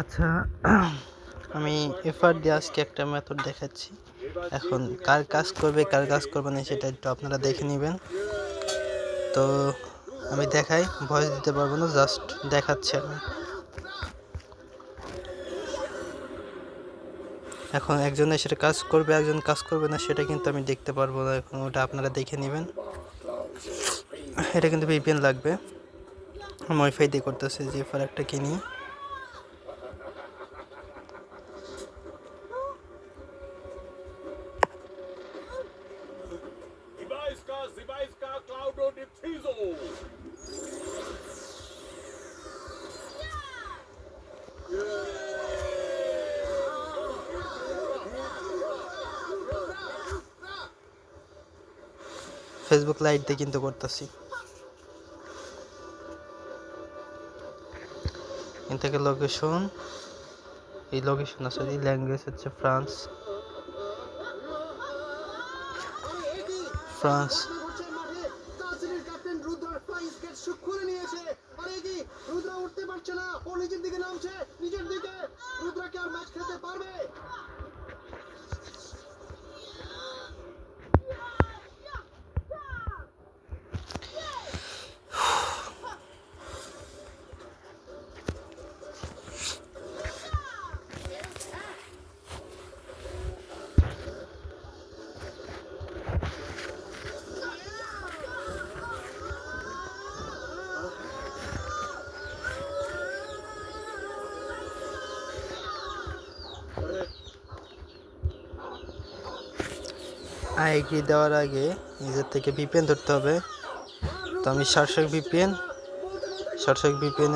আচ্ছা, আমি এফআর দিয়ে আজকে একটা মেথড দেখাচ্ছি। এখন কার কাজ করবে কার কাজ করবে না সেটা একটু আপনারা দেখে নেবেন। তো আমি দেখাই, ভয়েস দিতে পারবো না, জাস্ট দেখাচ্ছি আমি। এখন একজনে সেটা কাজ করবে, একজন কাজ করবে না সেটা কিন্তু আমি দেখতে পারবো না। এখন ওটা আপনারা দেখে নেবেন। এটা কিন্তু ভিপিএন লাগবে, আমি ওয়াইফাই দিয়ে করতেছি, যে এফআর একটা কিনি। ফেসবুক লাইট দিয়ে কিন্তু করতেছি। এখান থেকে লোকেশন, এই লোকেশন আসলে ল্যাঙ্গুয়েজ হচ্ছে ফ্রান্স। উঠতে পারছে না, ও নিজের দিকে নামছে, নিজের দিকে। রুদ্রা কি আর ম্যাচ খেলতে পারবে? আইডি দেওয়ার আগে নিজের থেকে ভিপিএন ধরতে হবে। তো আমি সার্সক ভিপিএন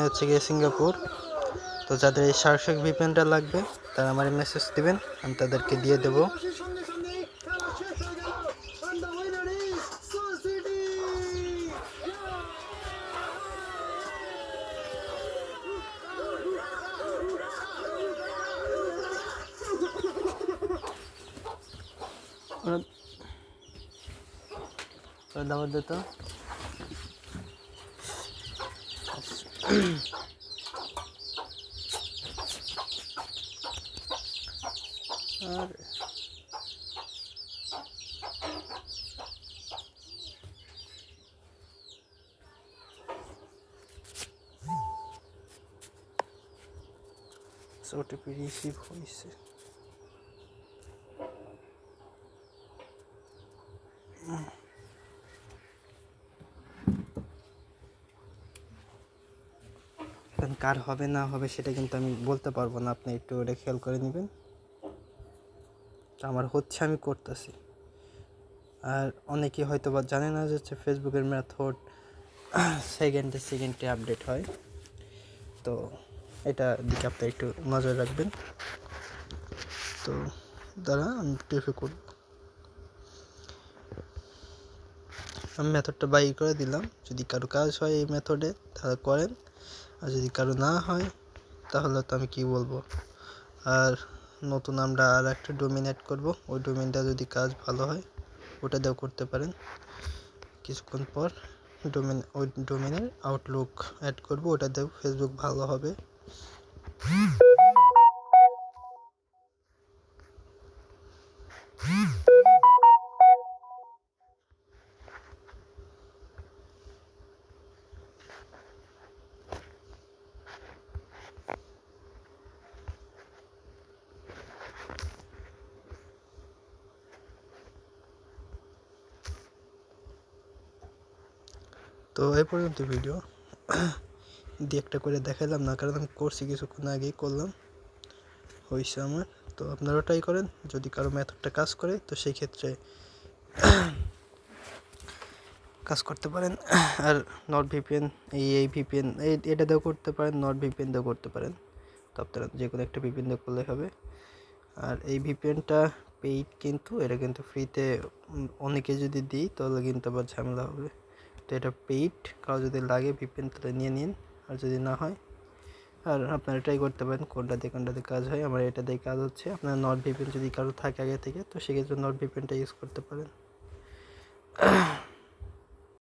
হচ্ছে গিয়ে সিঙ্গাপুর। তো যাদের এই সার্সক ভিপিএনটা লাগবে তারা আমার মেসেজ দিবেন, আমি তাদেরকে দিয়ে দেবো। দাবার দিত আর ওটিপি রিসিভ হয়েছে। কার হবে না হবে সেটা কিন্তু আমি বলতে পারবো না, আপনি একটু ওটা খেয়াল করে নেবেন। আমার হচ্ছে, আমি করতেছি। আর অনেকে হয়তো বা জানে না যে ফেসবুকের মেথড সেকেন্ডে আপডেট হয়। তো এটা দিকে আপনি একটু নজর রাখবেন। তো দ্বারা আমি টিপে করব, আমি মেথডটা বাই করে দিলাম। যদি কারো কাজ হয় এই মেথডে তাহলে করেন, আর যদি কারো না হয় তাহলে তো আমি কি বলবো। আর নতুন আমরা আর একটা ডোমেন অ্যাড করব, ওই ডোমেনটা যদি কাজ ভালো হয় ওটা দিয়েও করতে পারেন। কিছুক্ষণ পর ওই ডোমেনের আউটলুক অ্যাড করব, ওটা দিয়েও ফেসবুক ভালো হবে। তো এই পর্যন্ত ভিডিও দিয়ে একটা করে দেখালাম না, কারণ আমি করছি কিছুক্ষণ আগেই করলাম, হয়েছে আমার। তো আপনারাও ট্রাই করেন, যদি কারো মেথডটা কাজ করে তো সেই ক্ষেত্রে কাজ করতে পারেন। আর নট ভিপিএন, এই ভিপিএন এটা দিয়েও করতে পারেন, নট ভিপিএন দিয়েও করতে পারেন। তো আপনারা যে কোনো একটা ভিপিএন দিয়ে করলে হবে। আর এই ভিপিএনটা পেইড, কিন্তু এটা কিন্তু ফ্রিতে অনেকে যদি দিই তাহলে কিন্তু আবার ঝামেলা হবে। তো এটা পেইড, কারো যদি লাগে ভিপিএন তাহলে নিয়ে নিন, আর যদি না হয় আর আপনারা ট্রাই করতে পারেন কোনটা দিয়ে কাজ হয়। আমার এটা দিয়ে কাজ হচ্ছে। আপনার নট ভিপিএন যদি কারো থাকে আগে থেকে তো সেক্ষেত্রে নট ভিপিএনটা ইউজ করতে পারেন।